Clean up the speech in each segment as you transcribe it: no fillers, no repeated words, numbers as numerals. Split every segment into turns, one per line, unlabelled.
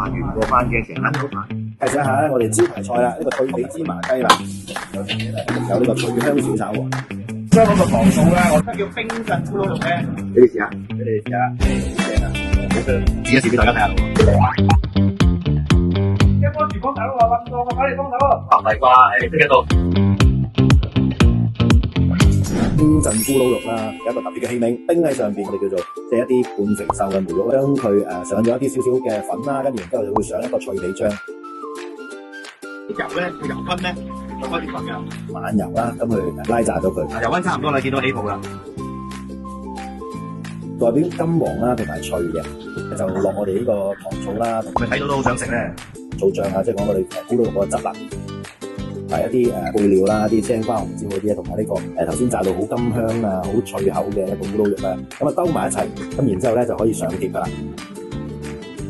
哇，原個番茄成撚好排。
介紹一下咧，我哋招牌菜啦，呢個脆皮芝麻雞啦，有呢個脆香小炒王。
將嗰個糖醋咧，我覺得叫冰鎮咕嚕肉咧，俾你試下，俾你試下，好正啊！好香，試一試俾大家睇下咯。一幫廚房大佬話揾到，我快嚟幫手咯。唔係啩？識得到。
冰鎮咕嚕肉啦，有一個特別嘅器皿，冰喺上邊，我哋叫做即係一啲半成熟嘅梅肉，將佢上咗一啲少少嘅粉啦，跟住然之後就會上一個脆皮醬。
油咧，個油溫咧，就開始滾㗎。
慢油啦，咁去拉炸咗佢。
油溫差唔多啦，見到起泡啦。
代表金黃啦，同埋脆嘅，就落我哋呢個糖醋啦。
佢睇到都好想食咧。
做醬啊，即係講我哋咕嚕肉嗰個汁啦。係一啲配料啦，啲青花紅椒嗰啲，同埋呢個頭先炸到好甘香啊、好脆口嘅一個咕嚕肉啦，咁啊兜埋一齊，咁然之後咧就可以上碟噶啦。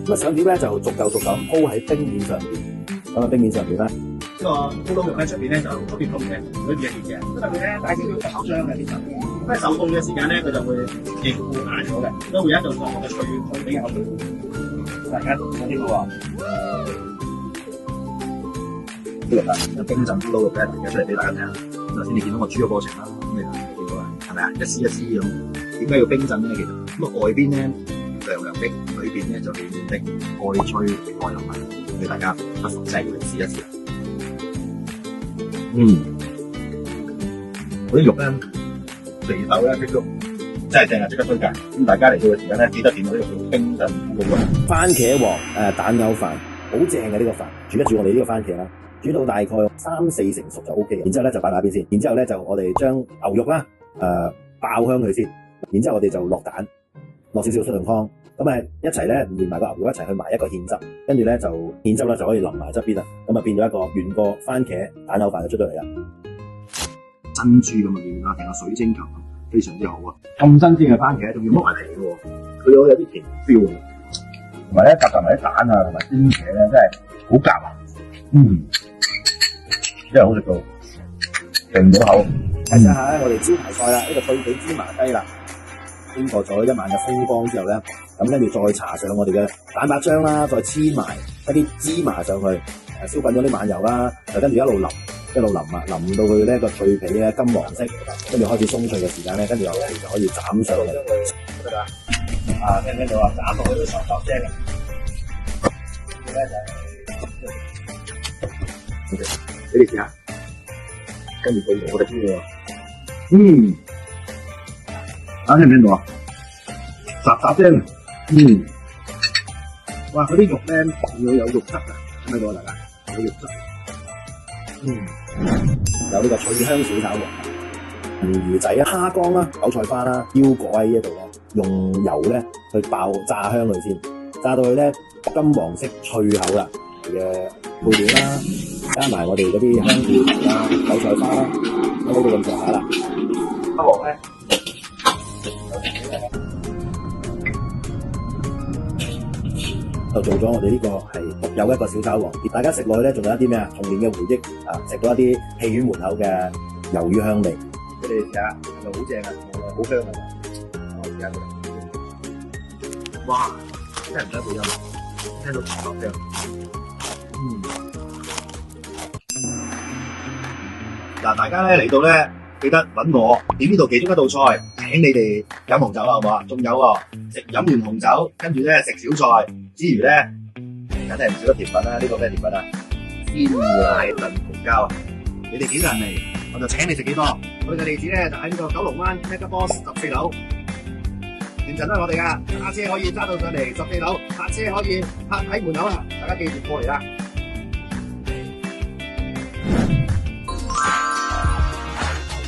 咁啊上碟咧就逐嚿咁鋪喺冰面上邊，咁啊冰面上邊咧，
呢個咕嚕肉咧出邊咧就好熱凍嘅，裏邊係熱嘅，咁特別咧帶少少炒漿嘅其實，咁喺手凍嘅時間咧佢就會凝固硬咗嘅，都會有一道薄嘅脆皮嘅口感。大家都睇呢個喎。呢個啊，冰鎮咕嚕肉咧，而家出嚟俾大家睇下。咁頭先你見到我煮嘅過程啦，咁你見到啦，係咪啊？一絲一絲咁。點解要冰鎮咧？其實咁啊，外邊咧涼涼的，裏邊咧就暖暖的，愛吹愛流聞，俾大家不妨真係要嚟試一試。嗰啲肉咧，肥豆咧，啲肉真係正啊！即刻推介。咁大家嚟到嘅時間咧，記得點到呢個叫冰鎮咕嚕肉。
番茄黃蛋牛飯，好正嘅呢個飯，煮一煮我哋呢個番茄啦。煮到大概3-4成熟就 OK 嘅，然之後咧就擺埋一邊先，然之後咧就我哋將牛肉啦爆香佢先，然之後我哋就落蛋，落少少出涼湯，咁一齊咧連埋個牛肉一齊去埋一個芡汁，跟住咧就芡汁咧就可以淋埋側邊啦，咁啊變咗一個原個番茄蛋牛飯就出到嚟啦。
珍珠咁嘅料啦，成個水晶球，非常之好啊！咁新鮮嘅番茄仲要剝埋皮嘅喎，佢有啲甜 feel 啊，同埋咧夾埋啲蛋啊，同埋鮮茄咧，真係好夾啊！真係好食到停唔到口。
睇下我哋招牌菜啦，呢個脆皮芝麻雞啦，經過咗一晚嘅風乾之後咧，咁跟住再搽上我哋嘅蛋白漿啦，再黐埋一啲芝麻上去，燒滾咗啲晚油啦，就跟住一路淋啊，淋到佢呢個脆皮咧金黃色，跟住開始鬆脆嘅時間咧，跟住我哋就可以斬上嚟。得啦，聽唔聽到啊？斬落去都唰唰聲嘅。
俾你試下，跟住到我哋先喎。大家聽唔聽到啊？雜雜聲。哇！嗰啲肉咧要有肉汁啊，聽唔聽到啊？大家有肉汁。
有呢個脆香小炒王，魚仔啊、蝦乾啦、韭菜花啦、腰果喺呢度咧，用油咧去爆炸香佢先，炸到佢咧金黃色脆口啦嘅配料啦，加埋我哋嗰啲香料啦、韭菜花啦，喺呢度咁上下啦。
蝦王咧，
就做咗我哋呢個係獨有一個小炒王，大家食落去咧，仲有一啲咩啊？童年嘅回憶啊！食到一啲戲院門口嘅魷魚香味，
你哋試下，就好正啊，好香啊！我試下佢。哇！真係唔使配音，聽到唰唰聲。嗱，大家咧嚟到咧，記得揾我點呢度其中一道菜，請你哋飲紅酒啦，好唔好啊？仲有喎，飲完紅酒，跟住咧食小菜之餘咧，梗係唔少得甜品啦。呢個咩甜品啊？鮮奶燉紅膠啊！你哋幾多人嚟，我就請你食幾多。我哋嘅地址咧就喺呢個九龍灣 Mega Boss 14樓，現陣都係我哋噶，揸車可以揸到上嚟14樓，泊車可以泊喺門口啊！大家記住過嚟啦。